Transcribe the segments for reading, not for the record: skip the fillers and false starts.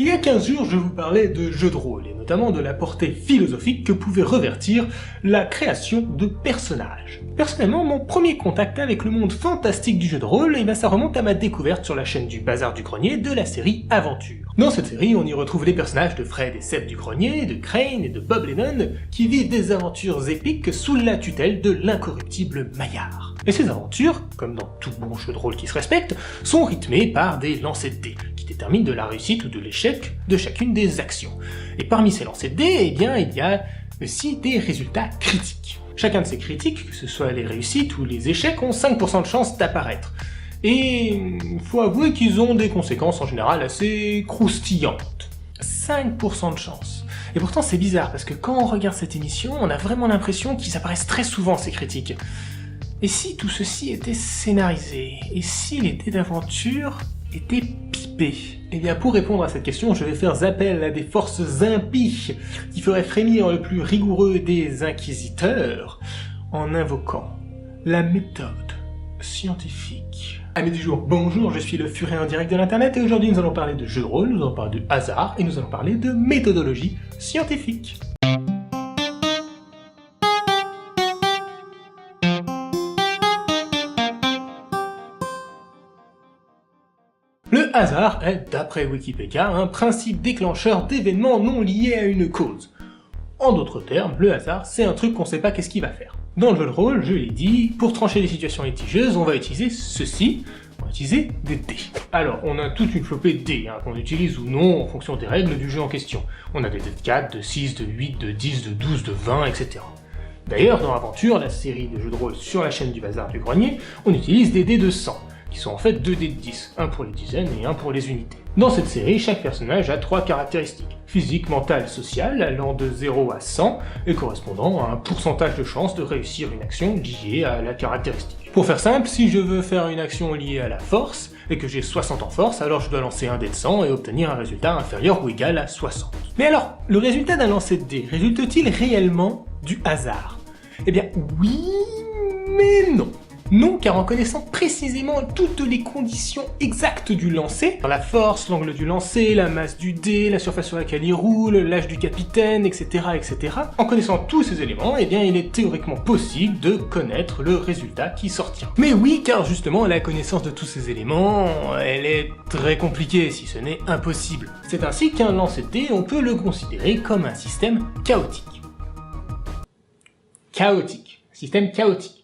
Il y a 15 jours, je vous parlais de jeux de rôle, et notamment de la portée philosophique que pouvait revêtir la création de personnages. Personnellement, mon premier contact avec le monde fantastique du jeu de rôle, ça remonte à ma découverte sur la chaîne du Bazar du Grenier de la série Aventure. Dans cette série, on y retrouve les personnages de Fred et Seb du Grenier, de Crane et de Bob Lennon, qui vivent des aventures épiques sous la tutelle de l'incorruptible Maillard. Et ces aventures, comme dans tout bon jeu de rôle qui se respecte, sont rythmées par des lancers de dés, qui déterminent de la réussite ou de l'échec de chacune des actions. Et parmi ces lancers de dés, il y a aussi des résultats critiques. Chacun de ces critiques, que ce soit les réussites ou les échecs, ont 5% de chance d'apparaître. Et il faut avouer qu'ils ont des conséquences en général assez croustillantes. 5% de chance. Et pourtant c'est bizarre, parce que quand on regarde cette émission, on a vraiment l'impression qu'ils apparaissent très souvent ces critiques. Et si tout ceci était scénarisé? Et si les dés d'aventure étaient pipés? Eh bien pour répondre à cette question, je vais faire appel à des forces impies qui feraient frémir le plus rigoureux des inquisiteurs en invoquant la méthode scientifique. Amis du jour, bonjour, je suis le Furet en direct de l'internet et aujourd'hui nous allons parler de jeux de rôle, nous allons parler de hasard et nous allons parler de méthodologie scientifique. Le hasard est, d'après Wikipédia, un principe déclencheur d'événements non liés à une cause. En d'autres termes, le hasard, c'est un truc qu'on sait pas qu'est-ce qu'il va faire. Dans le jeu de rôle, je l'ai dit, pour trancher les situations litigieuses, on va utiliser ceci, on va utiliser des dés. Alors, on a toute une flopée de dés, qu'on utilise ou non en fonction des règles du jeu en question. On a des dés de 4, de 6, de 8, de 10, de 12, de 20, etc. D'ailleurs, dans Aventure, la série de jeux de rôle sur la chaîne du Bazar du Grenier, on utilise des dés de 100. Qui sont en fait 2 dés de 10, un pour les dizaines et un pour les unités. Dans cette série, chaque personnage a 3 caractéristiques, physique, mentale, sociale, allant de 0 à 100, et correspondant à un pourcentage de chance de réussir une action liée à la caractéristique. Pour faire simple, si je veux faire une action liée à la force, et que j'ai 60 en force, alors je dois lancer un dé de 100 et obtenir un résultat inférieur ou égal à 60. Mais alors, le résultat d'un lancer de dés résulte-t-il réellement du hasard? Eh bien oui, mais non. Non, car en connaissant précisément toutes les conditions exactes du lancer, la force, l'angle du lancer, la masse du dé, la surface sur laquelle il roule, l'âge du capitaine, etc., en connaissant tous ces éléments, eh bien il est théoriquement possible de connaître le résultat qui sortira. Mais oui, car justement la connaissance de tous ces éléments, elle est très compliquée, si ce n'est impossible. C'est ainsi qu'un lancer de dés, on peut le considérer comme un système chaotique. Système chaotique.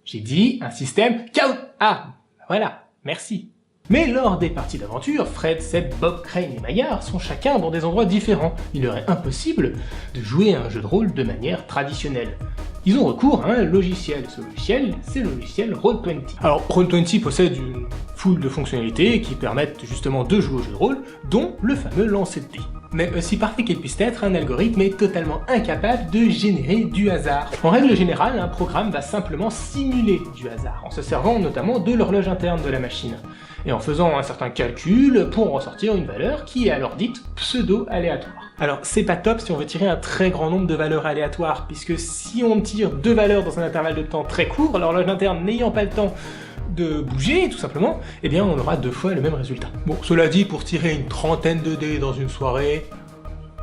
J'ai dit un système chaotique. Ah, voilà, merci. Mais lors des parties d'aventure, Fred, Seb, Bob, Crane et Maillard sont chacun dans des endroits différents. Il leur est impossible de jouer à un jeu de rôle de manière traditionnelle. Ils ont recours à un logiciel. Ce logiciel, c'est le logiciel Roll20. Alors, Roll20 possède une foule de fonctionnalités qui permettent justement de jouer au jeu de rôle, dont le fameux lancer de dés. Mais aussi parfait qu'il puisse être, un algorithme est totalement incapable de générer du hasard. En règle générale, un programme va simplement simuler du hasard, en se servant notamment de l'horloge interne de la machine, et en faisant un certain calcul pour ressortir une valeur qui est alors dite pseudo-aléatoire. Alors c'est pas top si on veut tirer un très grand nombre de valeurs aléatoires, puisque si on tire 2 valeurs dans un intervalle de temps très court, l'horloge interne n'ayant pas le temps de bouger, tout simplement, eh bien on aura 2 fois le même résultat. Bon, cela dit, pour tirer une trentaine de dés dans une soirée,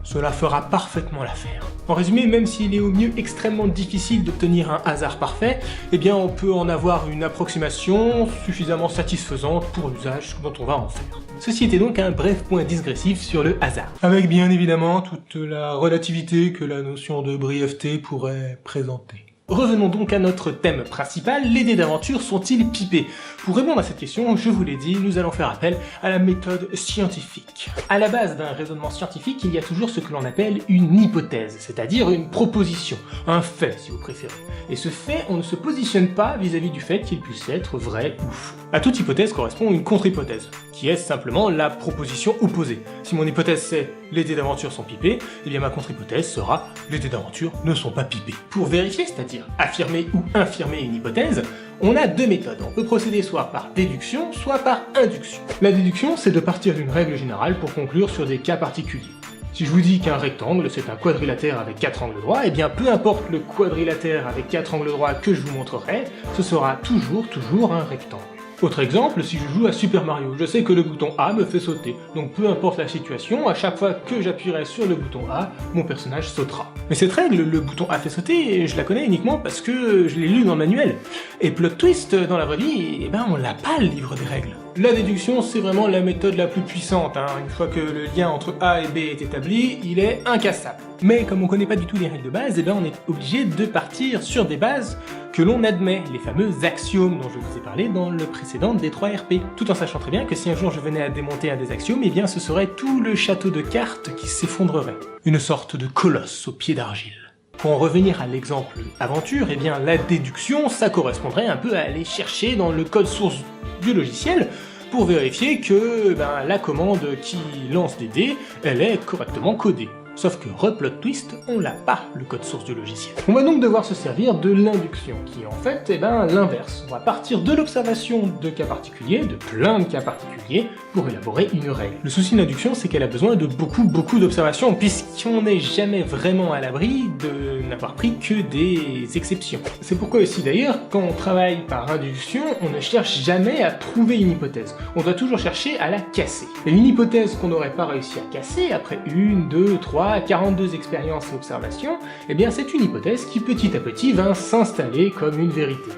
cela fera parfaitement l'affaire. En résumé, même s'il est au mieux extrêmement difficile d'obtenir un hasard parfait, eh bien on peut en avoir une approximation suffisamment satisfaisante pour l'usage dont on va en faire. Ceci était donc un bref point digressif sur le hasard. Avec bien évidemment toute la relativité que la notion de brièveté pourrait présenter. Revenons donc à notre thème principal, les dés d'aventure sont-ils pipés? Pour répondre à cette question, je vous l'ai dit, nous allons faire appel à la méthode scientifique. À la base d'un raisonnement scientifique, il y a toujours ce que l'on appelle une hypothèse, c'est-à-dire une proposition, un fait si vous préférez. Et ce fait, on ne se positionne pas vis-à-vis du fait qu'il puisse être vrai ou faux. À toute hypothèse correspond une contre-hypothèse, qui est simplement la proposition opposée. Si mon hypothèse c'est « les dés d'aventure sont pipés », eh bien ma contre-hypothèse sera « les dés d'aventure ne sont pas pipés ». Pour vérifier, c'est-à-dire affirmer ou infirmer une hypothèse, on a 2 méthodes. On peut procéder soit par déduction, soit par induction. La déduction, c'est de partir d'une règle générale pour conclure sur des cas particuliers. Si je vous dis qu'un rectangle, c'est un quadrilatère avec 4 angles droits, eh bien peu importe le quadrilatère avec 4 angles droits que je vous montrerai, ce sera toujours un rectangle. Autre exemple, si je joue à Super Mario, je sais que le bouton A me fait sauter, donc peu importe la situation, à chaque fois que j'appuierai sur le bouton A, mon personnage sautera. Mais cette règle, le bouton A fait sauter, je la connais uniquement parce que je l'ai lu dans le manuel. Et plot twist, dans la vraie vie, eh ben on l'a pas le livre des règles. La déduction, c'est vraiment la méthode la plus puissante, hein. Une fois que le lien entre A et B est établi, il est incassable. Mais comme on connaît pas du tout les règles de base, eh ben on est obligé de partir sur des bases que l'on admet, les fameux axiomes dont je vous ai parlé dans le précédent D3RP, tout en sachant très bien que si un jour je venais à démonter un des axiomes, eh bien ce serait tout le château de cartes qui s'effondrerait. Une sorte de colosse au pied d'argile. Pour en revenir à l'exemple aventure, eh bien la déduction, ça correspondrait un peu à aller chercher dans le code source du logiciel pour vérifier que la commande qui lance des dés, elle est correctement codée. Sauf que replot twist, on l'a pas, le code source du logiciel. On va donc devoir se servir de l'induction, qui est en fait l'inverse. On va partir de l'observation de cas particuliers, de plein de cas particuliers, pour élaborer une règle. Le souci de l'induction, c'est qu'elle a besoin de beaucoup d'observations, puisqu'on n'est jamais vraiment à l'abri de n'avoir pris que des exceptions. C'est pourquoi aussi d'ailleurs, quand on travaille par induction, on ne cherche jamais à trouver une hypothèse. On doit toujours chercher à la casser. Et une hypothèse qu'on n'aurait pas réussi à casser, après 1, 2, 3, 42 expériences et observations, eh bien c'est une hypothèse qui petit à petit va s'installer comme une vérité.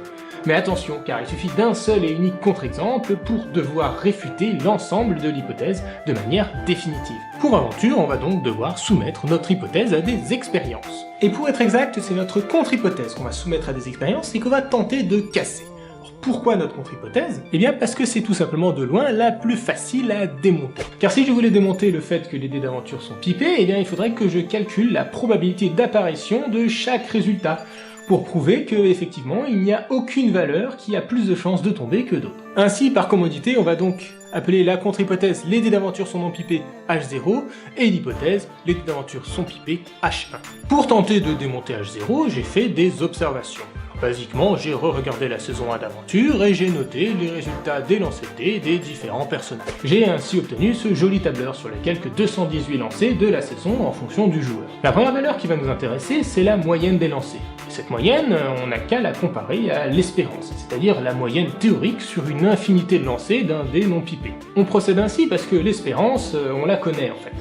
Mais attention, car il suffit d'un seul et unique contre-exemple pour devoir réfuter l'ensemble de l'hypothèse de manière définitive. Pour aventure, on va donc devoir soumettre notre hypothèse à des expériences. Et pour être exact, c'est notre contre-hypothèse qu'on va soumettre à des expériences et qu'on va tenter de casser. Pourquoi notre contre-hypothèse? Eh bien parce que c'est tout simplement de loin la plus facile à démonter. Car si je voulais démonter le fait que les dés d'aventure sont pipés, eh bien il faudrait que je calcule la probabilité d'apparition de chaque résultat, pour prouver que, effectivement, il n'y a aucune valeur qui a plus de chances de tomber que d'autres. Ainsi, par commodité, on va donc appeler la contre-hypothèse les dés d'aventure sont non pipés H0, et l'hypothèse les dés d'aventure sont pipés H1. Pour tenter de démonter H0, j'ai fait des observations. Basiquement, j'ai re-regardé la saison 1 d'aventure et j'ai noté les résultats des lancers de dés des différents personnages. J'ai ainsi obtenu ce joli tableur sur les quelques 218 lancers de la saison en fonction du joueur. La première valeur qui va nous intéresser, c'est la moyenne des lancers. Cette moyenne, on n'a qu'à la comparer à l'espérance, c'est-à-dire la moyenne théorique sur une infinité de lancers d'un dé non pipé. On procède ainsi parce que l'espérance, on la connaît en fait,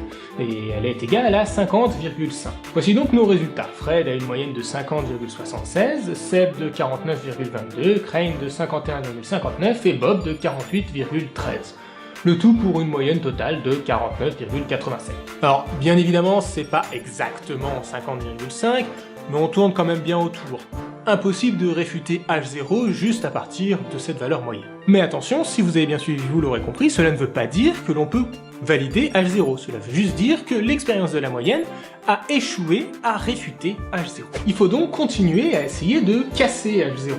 et elle est égale à 50,5. Voici donc nos résultats. Fred a une moyenne de 50,76, Seb de 49,22, Crane de 51,59 et Bob de 48,13. Le tout pour une moyenne totale de 49,87. Alors, bien évidemment, c'est pas exactement 50,5, mais on tourne quand même bien autour. Impossible de réfuter H0 juste à partir de cette valeur moyenne. Mais attention, si vous avez bien suivi, vous l'aurez compris, cela ne veut pas dire que l'on peut valider H0, cela veut juste dire que l'expérience de la moyenne a échoué à réfuter H0. Il faut donc continuer à essayer de casser H0.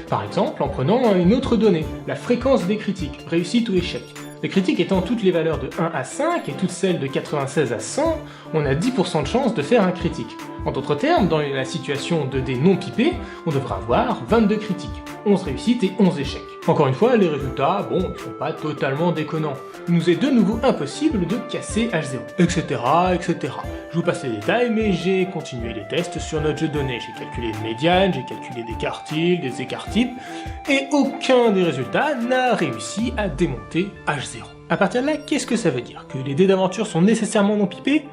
Par exemple, en prenant une autre donnée, la fréquence des critiques, réussite ou échec. Les critiques étant toutes les valeurs de 1 à 5 et toutes celles de 96 à 100, on a 10% de chance de faire un critique. En d'autres termes, dans la situation de dés non pipés, on devra avoir 22 critiques, 11 réussites et 11 échecs. Encore une fois, les résultats, bon, ne sont pas totalement déconnants. Il nous est de nouveau impossible de casser H0, etc., etc. Je vous passe les détails, mais j'ai continué les tests sur notre jeu de données. J'ai calculé une médiane, j'ai calculé des quartiles, des écarts types, et aucun des résultats n'a réussi à démonter H0. À partir de là, qu'est-ce que ça veut dire? Que les dés d'aventure sont nécessairement non pipés?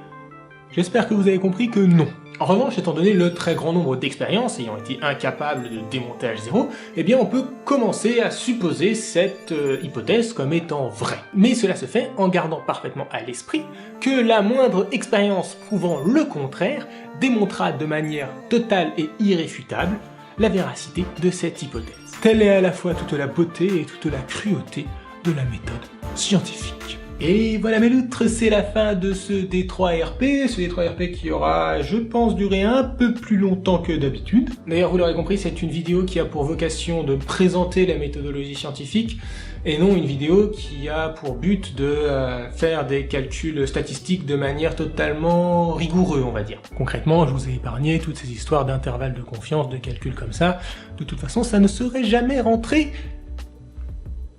J'espère que vous avez compris que non. En revanche, étant donné le très grand nombre d'expériences ayant été incapables de démonter H0, eh bien on peut commencer à supposer cette hypothèse comme étant vraie. Mais cela se fait en gardant parfaitement à l'esprit que la moindre expérience prouvant le contraire démontrera de manière totale et irréfutable la véracité de cette hypothèse. Telle est à la fois toute la beauté et toute la cruauté de la méthode scientifique. Et voilà mes loutres, c'est la fin de ce D3RP, ce D3RP qui aura, je pense, duré un peu plus longtemps que d'habitude. D'ailleurs, vous l'aurez compris, c'est une vidéo qui a pour vocation de présenter la méthodologie scientifique, et non une vidéo qui a pour but de faire des calculs statistiques de manière totalement rigoureuse, on va dire. Concrètement, je vous ai épargné toutes ces histoires d'intervalles de confiance, de calculs comme ça. De toute façon, ça ne serait jamais rentré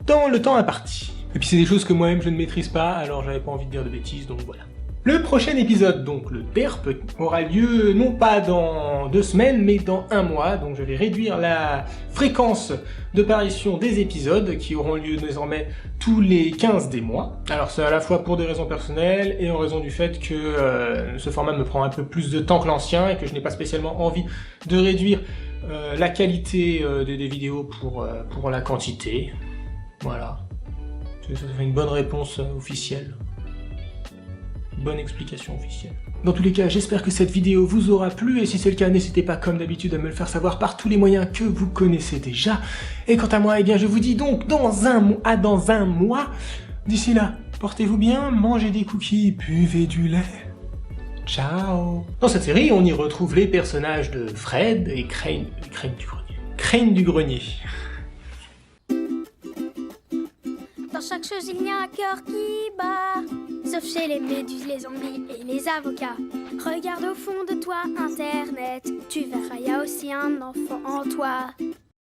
dans le temps imparti. Et puis c'est des choses que moi-même je ne maîtrise pas, alors j'avais pas envie de dire de bêtises, donc voilà. Le prochain épisode, donc le DERP, aura lieu non pas dans 2 semaines, mais dans 1 mois. Donc je vais réduire la fréquence de parution des épisodes qui auront lieu désormais tous les 15 des mois. Alors c'est à la fois pour des raisons personnelles et en raison du fait que ce format me prend un peu plus de temps que l'ancien et que je n'ai pas spécialement envie de réduire la qualité des vidéos pour la quantité. Voilà. Ça fait une bonne réponse officielle. Bonne explication officielle. Dans tous les cas, j'espère que cette vidéo vous aura plu, et si c'est le cas, n'hésitez pas comme d'habitude à me le faire savoir par tous les moyens que vous connaissez déjà. Et quant à moi, eh bien je vous dis donc dans un mois. D'ici là, portez-vous bien, mangez des cookies, buvez du lait. Ciao. Dans cette série, on y retrouve les personnages de Fred et Crane du grenier. Dans chaque chose, il y a un cœur qui bat. Sauf chez les méduses, les zombies et les avocats. Regarde au fond de toi, Internet. Tu verras, il y a aussi un enfant en toi.